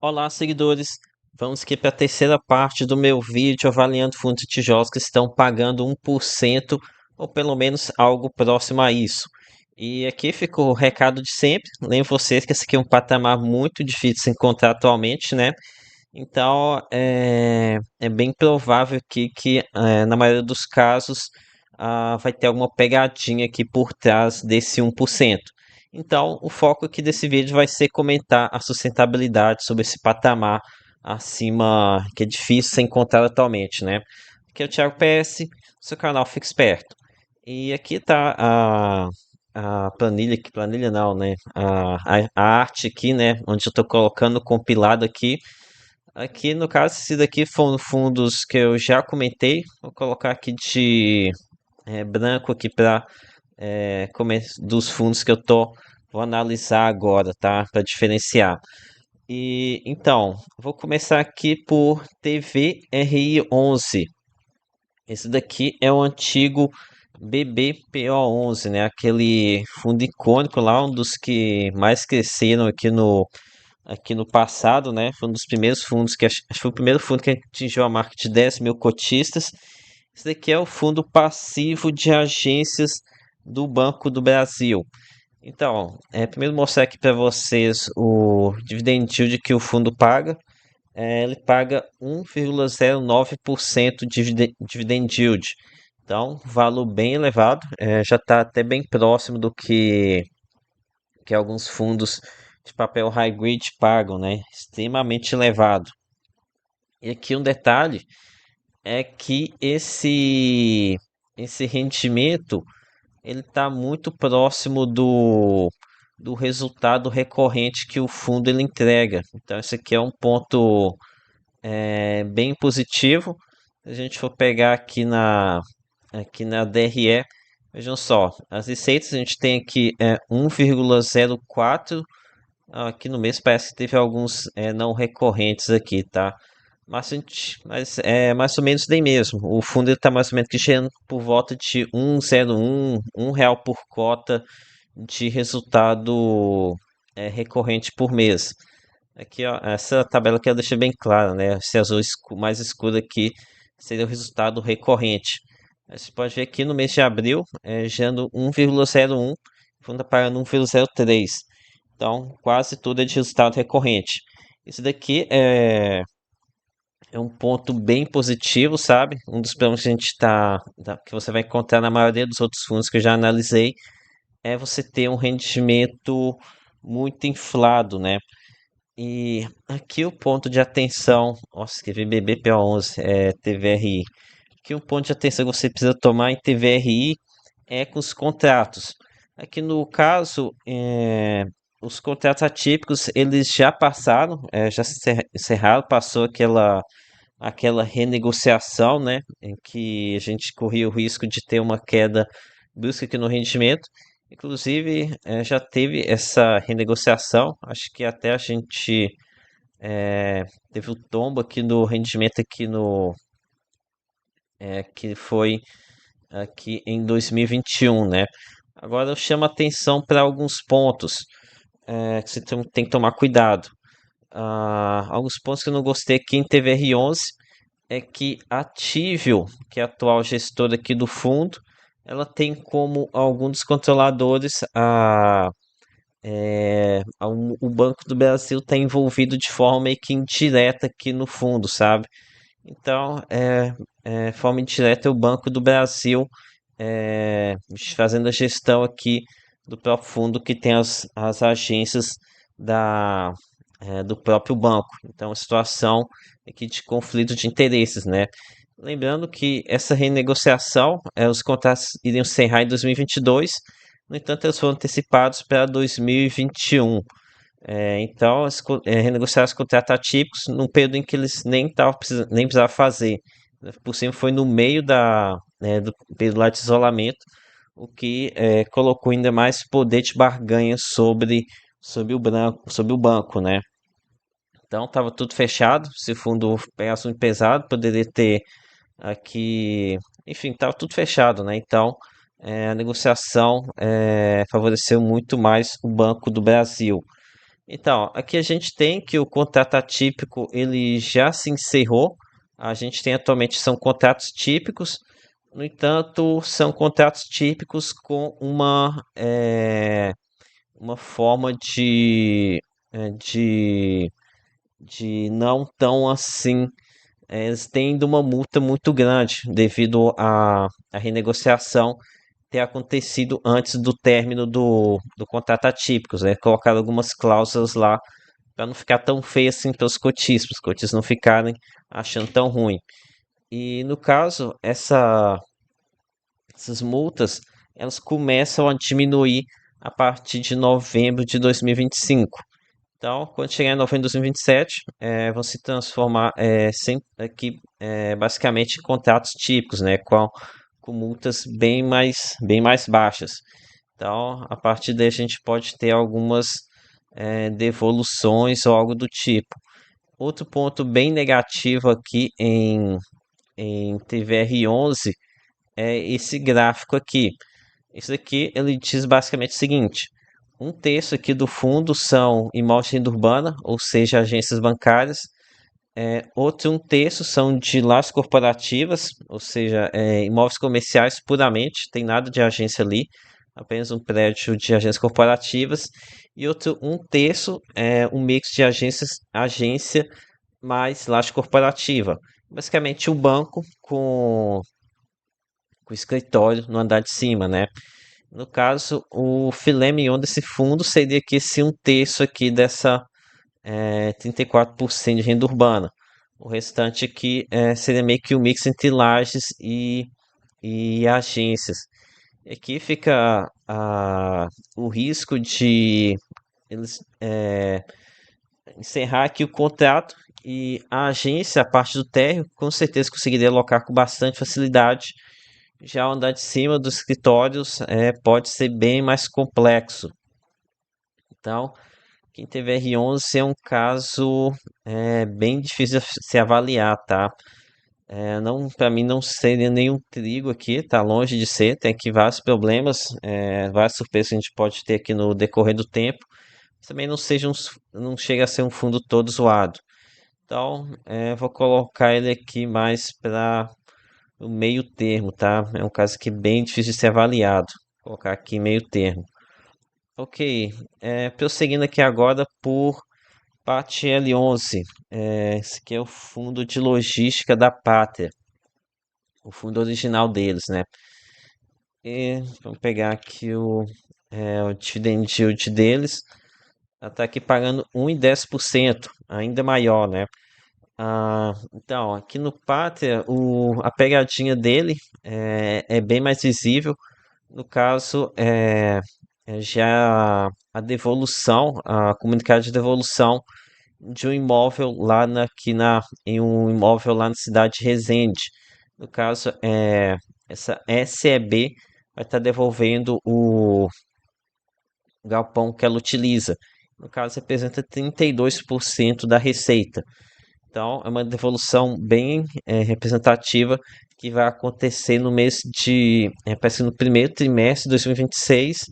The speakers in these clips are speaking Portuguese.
Olá, seguidores. Vamos aqui para a terceira parte do meu vídeo avaliando fundos de tijolos que estão pagando 1% ou pelo menos algo próximo a isso. E aqui fica o recado de sempre. Lembro vocês que esse aqui é um patamar muito difícil de se encontrar atualmente, né? Então, é bem provável que na maioria dos casos, vai ter alguma pegadinha aqui por trás desse 1%. Então, o foco aqui desse vídeo vai ser comentar a sustentabilidade sobre esse patamar acima, que é difícil ser encontrado atualmente, né? Aqui é o Thiago PS, seu canal Fica Esperto. E aqui tá a planilha, que planilha não, né? A arte aqui, né? Onde eu estou colocando compilado aqui. Aqui, no caso, esse daqui foram fundos que eu já comentei. Vou colocar aqui de branco aqui para dos fundos que eu vou analisar agora, tá? Para diferenciar. E então, vou começar aqui por TVRI11. Esse daqui é o antigo BBPO11, né? Aquele fundo icônico lá, um dos que mais cresceram aqui no passado, né? Foi um dos primeiros fundos acho que foi o primeiro fundo que atingiu a marca de 10 mil cotistas. Esse daqui é o fundo passivo de agências do Banco do Brasil. Então, primeiro mostrar aqui para vocês o dividend yield que o fundo paga. Ele paga 1,09% de dividend yield. Então, valor bem elevado, já está até bem próximo do que alguns fundos de papel high grade pagam, né? Extremamente elevado. E aqui um detalhe é que esse rendimento ele está muito próximo do resultado recorrente que o fundo ele entrega. Então esse aqui é um ponto bem positivo. Se a gente for pegar aqui na DRE, vejam só, as receitas a gente tem aqui 1,04. Aqui no mês parece que teve alguns não recorrentes aqui, tá? Mas é mais ou menos daí mesmo. O fundo está mais ou menos que girando por volta de 1,01, R$ 1 por cota de resultado recorrente por mês. Aqui, ó, essa tabela aqui eu deixei bem clara, né? Esse azul mais escuro aqui seria o resultado recorrente. Você pode ver aqui no mês de abril, gerando 1,01, o fundo está pagando 1,03. Então, quase tudo é de resultado recorrente. Isso daqui é um ponto bem positivo, sabe? Um dos problemas que a gente que você vai encontrar na maioria dos outros fundos que eu já analisei é você ter um rendimento muito inflado, né? E aqui o ponto de atenção, nossa, escrevi BBPO11, TVRI. Aqui o ponto de atenção que você precisa tomar em TVRI é com os contratos. Aqui no caso, os contratos atípicos, eles já passaram, já se encerraram, passou aquela renegociação, né, em que a gente corria o risco de ter uma queda brusca aqui no rendimento. Inclusive, já teve essa renegociação, acho que até a gente teve o tombo aqui no rendimento aqui que foi aqui em 2021, né? Agora eu chamo atenção para alguns pontos que você tem que tomar cuidado. Alguns pontos que eu não gostei aqui em TVR11 é que a Tivio, que é a atual gestora aqui do fundo, ela tem como alguns dos controladores o Banco do Brasil está envolvido de forma meio que indireta aqui no fundo, sabe? Então, forma indireta é o Banco do Brasil fazendo a gestão aqui do próprio fundo que tem as agências do próprio banco. Então, a situação aqui de conflito de interesses, né? Lembrando que essa renegociação, os contratos iriam encerrar em 2022, no entanto, eles foram antecipados para 2021. Então, renegociar os contratos atípicos num período em que eles nem precisavam fazer. Por cima, foi no meio do período lá de isolamento, o que colocou ainda mais poder de barganha sobre o banco, né? Então, estava tudo fechado. Se o fundo pegasse muito pesado, poderia ter aqui. Enfim, estava tudo fechado, né? Então, a negociação favoreceu muito mais o Banco do Brasil. Então, aqui a gente tem que o contrato atípico ele já se encerrou. A gente tem atualmente são contratos típicos. No entanto, são contratos típicos com uma forma eh, de, de não tão assim. Eles têm uma multa muito grande devido à renegociação ter acontecido antes do término do contrato atípicos, né? Colocar algumas cláusulas lá para não ficar tão feio assim para os cotistas não ficarem achando tão ruim. E no caso, essas multas, elas começam a diminuir a partir de novembro de 2025. Então, quando chegar em novembro de 2027, vão se transformar aqui, basicamente em contratos típicos, né, com multas bem mais baixas. Então, a partir daí a gente pode ter algumas devoluções ou algo do tipo. Outro ponto bem negativo aqui em TVR11 é esse gráfico aqui. Isso aqui ele diz basicamente o seguinte: um terço aqui do fundo são imóveis de renda urbana, ou seja, agências bancárias. Outro um terço são de lajes corporativas, ou seja, imóveis comerciais puramente, tem nada de agência ali, apenas um prédio de agências corporativas. E outro um terço é um mix de agência mais laje corporativa. Basicamente, um banco com escritório no andar de cima, né? No caso, o filé mignon desse fundo seria que esse um terço aqui dessa 34% de renda urbana. O restante aqui seria meio que um mix entre lajes e agências. E aqui fica o risco de eles encerrar aqui o contrato e a agência, a parte do térreo, com certeza conseguiria alocar com bastante facilidade. Já o andar de cima dos escritórios pode ser bem mais complexo. Então, quem teve R11 é um caso bem difícil de se avaliar, tá? Não, para mim não seria nenhum trigo aqui, tá longe de ser. Tem aqui vários problemas, várias surpresas que a gente pode ter aqui no decorrer do tempo. Mas também não chega a ser um fundo todo zoado. Então, vou colocar ele aqui mais para o meio termo, tá? É um caso que é bem difícil de ser avaliado. Vou colocar aqui meio termo. Ok, prosseguindo aqui agora por parte L11. Esse aqui é o fundo de logística da Pátria, o fundo original deles, né? E vamos pegar aqui o dividend yield deles. Ela está aqui pagando 1,10%, ainda maior, né? Então, aqui no Pátria, a pegadinha dele é bem mais visível. No caso, já a devolução, a comunicado de devolução de um imóvel em um imóvel lá na cidade de Resende. No caso, essa SEB vai estar devolvendo o galpão que ela utiliza. No caso, representa 32% da receita. Então, é uma devolução bem representativa que vai acontecer no mês parece que no primeiro trimestre de 2026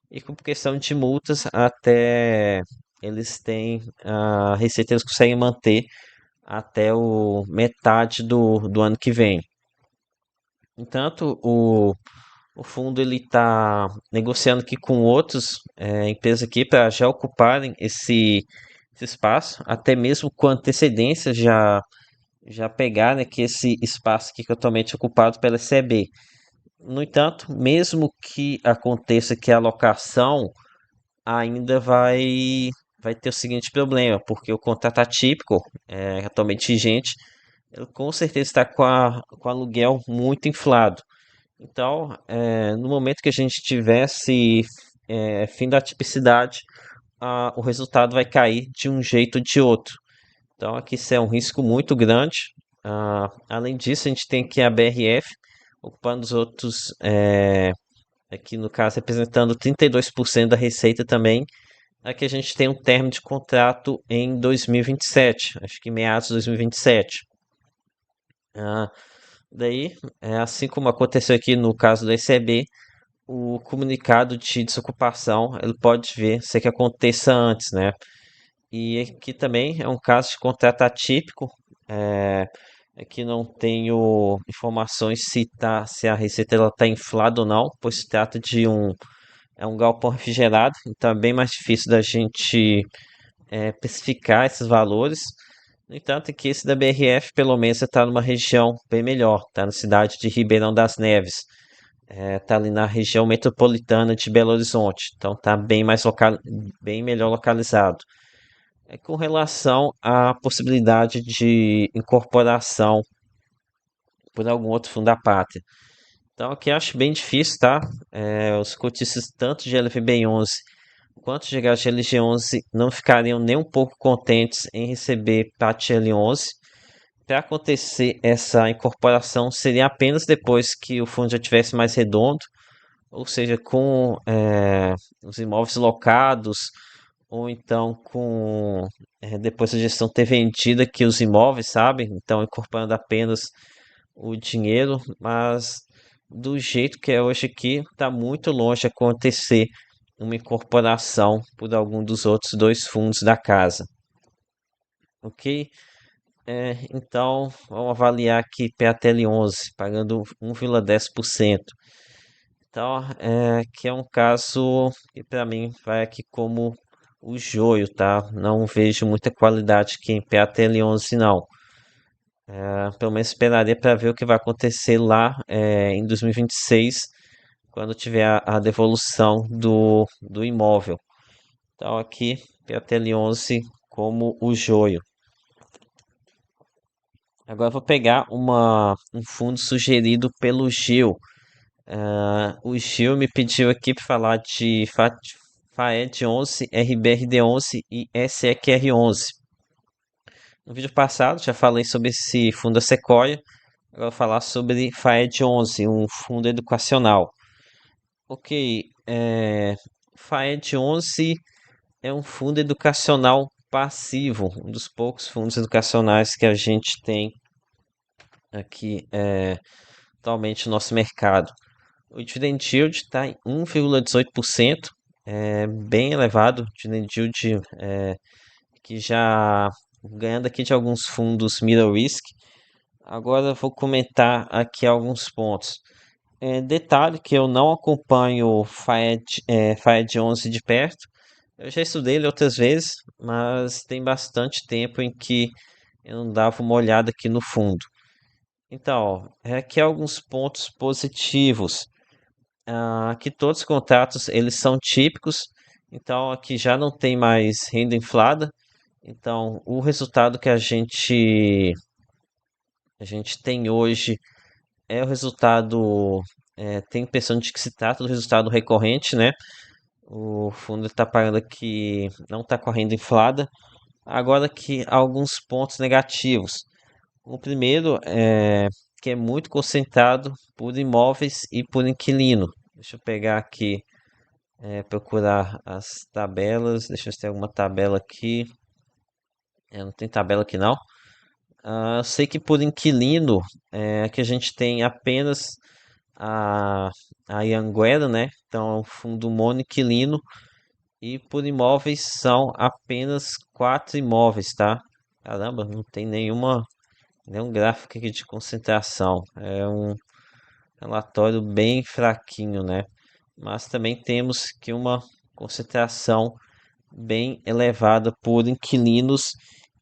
e com questão de multas até eles têm a receita eles conseguem manter até o metade do ano que vem. Entanto, o fundo ele está negociando aqui com outras empresas aqui para já ocuparem esse espaço, até mesmo com antecedência já pegar né, que esse espaço aqui que é atualmente ocupado pela CB. No entanto, mesmo que aconteça que a alocação ainda vai ter o seguinte problema, porque o contrato atípico, atualmente vigente, ele com certeza está com o aluguel muito inflado. Então, no momento que a gente tivesse fim da tipicidade, o resultado vai cair de um jeito ou de outro. Então, aqui isso é um risco muito grande. Além disso, a gente tem aqui a BRF ocupando os outros, aqui no caso, representando 32% da receita também. Aqui a gente tem um termo de contrato em 2027, acho que meados de 2027. Ah, daí, assim como aconteceu aqui no caso do ECB, o comunicado de desocupação ele pode ver se que aconteça antes, né? E aqui também é um caso de contrato atípico. É, aqui não tenho informações se a receita está inflada ou não, pois se trata de um galpão refrigerado, então é bem mais difícil da gente especificar esses valores. No entanto, aqui esse da BRF, pelo menos, está numa região bem melhor, está na cidade de Ribeirão das Neves, está ali na região metropolitana de Belo Horizonte, então está bem melhor localizado. Com relação à possibilidade de incorporação por algum outro fundo da pátria. Então, aqui eu acho bem difícil, tá? Os cotistas, tanto de LVB11 quanto de HGLG11, não ficariam nem um pouco contentes em receber PAT L11. Para acontecer essa incorporação, seria apenas depois que o fundo já tivesse mais redondo, ou seja, com os imóveis locados, ou então com depois da gestão ter vendido aqui os imóveis, sabe? Então incorporando apenas o dinheiro, mas do jeito que é hoje aqui, está muito longe de acontecer uma incorporação por algum dos outros dois fundos da casa. Ok? Então, vamos avaliar aqui PATL 11, pagando 1,10%. Então, que é um caso que para mim vai aqui como o joio, tá? Não vejo muita qualidade aqui em PATL 11, não. Pelo menos esperaria para ver o que vai acontecer lá em 2026, quando tiver a devolução do imóvel. Então, aqui, PATL 11 como o joio. Agora eu vou pegar um fundo sugerido pelo Gil. O Gil me pediu aqui para falar de FAED 11, RBRD 11 e SEQR 11. No vídeo passado já falei sobre esse fundo da Sequoia. Agora eu vou falar sobre FAED 11, um fundo educacional. Ok, FAED 11 é um fundo educacional passivo, um dos poucos fundos educacionais que a gente tem aqui atualmente no nosso mercado. O dividend yield está em 1,18%, bem elevado, dividend yield que já ganhando aqui de alguns fundos middle risk. Agora vou comentar aqui alguns pontos. Detalhe que eu não acompanho o FAED 11 de perto. Eu já estudei ele outras vezes, mas tem bastante tempo em que eu não dava uma olhada aqui no fundo. Então, aqui alguns pontos positivos. Que todos os contratos eles são típicos, então aqui já não tem mais renda inflada. Então, o resultado que a gente tem hoje é o resultado. Tem impressão de que se trata do resultado recorrente, né? O fundo está pagando aqui, não está com a renda inflada. Agora aqui alguns pontos negativos. O primeiro é que é muito concentrado por imóveis e por inquilino. Deixa eu pegar aqui, procurar as tabelas. Deixa eu ver se tem alguma tabela aqui. Não tem tabela aqui não. Eu sei que por inquilino que a gente tem apenas a, a Anhanguera, né? Então é um fundo monoinquilino. E por imóveis são apenas 4 imóveis, tá? Caramba, não tem nenhum gráfico aqui de concentração. É um relatório bem fraquinho, né? Mas também temos que uma concentração bem elevada por inquilinos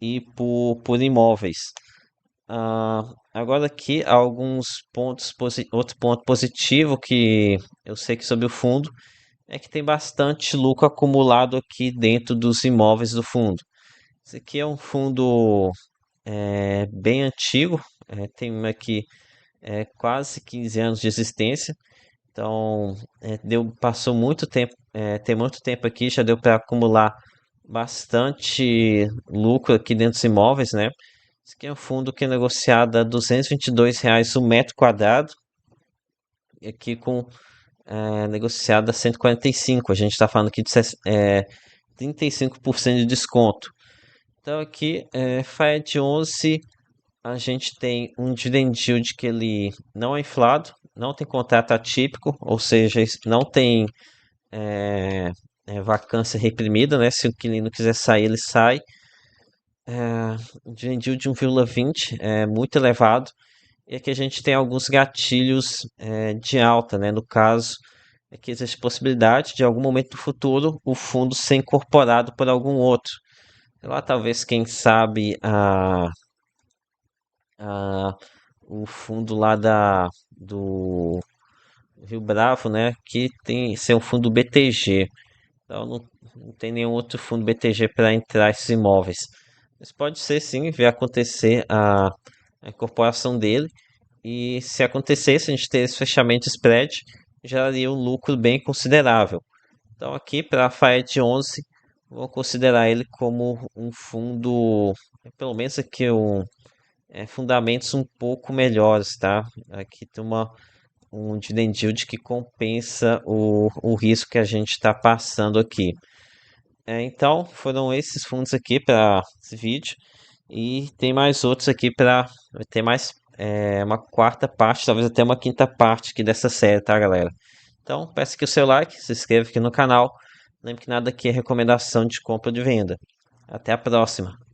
e por imóveis. Agora aqui alguns pontos, outro ponto positivo que eu sei que sobre o fundo é que tem bastante lucro acumulado aqui dentro dos imóveis do fundo. Esse aqui é um fundo bem antigo, tem aqui quase 15 anos de existência, então passou muito tempo, tem muito tempo aqui, já deu para acumular bastante lucro aqui dentro dos imóveis, né? Esse aqui é um fundo que é negociado a R$ 222 o metro quadrado, e aqui com negociado a 145. A gente está falando aqui de 35% de desconto. Então aqui, FAED 11, a gente tem um dividend yield que ele não é inflado, não tem contrato atípico, ou seja, não tem vacância reprimida, né? Se o inquilino quiser sair, ele sai. É, dividend yield de 1,20 é muito elevado. E aqui a gente tem alguns gatilhos de alta, né? No caso, é que existe possibilidade de algum momento do futuro o fundo ser incorporado por algum outro. Sei lá, talvez, quem sabe, a, o fundo lá do Rio Bravo, né? Que tem ser um fundo BTG. Então não tem nenhum outro fundo BTG para entrar esses imóveis. Mas pode ser sim, ver acontecer a incorporação dele. E se acontecesse, a gente ter esse fechamento spread, geraria um lucro bem considerável. Então aqui para a FAED 11, vou considerar ele como um fundo, pelo menos aqui fundamentos um pouco melhores, tá? Aqui tem um dividend yield que compensa o risco que a gente está passando aqui. Então, foram esses fundos aqui para esse vídeo. E tem mais outros aqui para ter mais uma quarta parte, talvez até uma quinta parte aqui dessa série, tá, galera? Então, peço aqui o seu like, se inscreva aqui no canal. Lembre que nada aqui é recomendação de compra ou de venda. Até a próxima!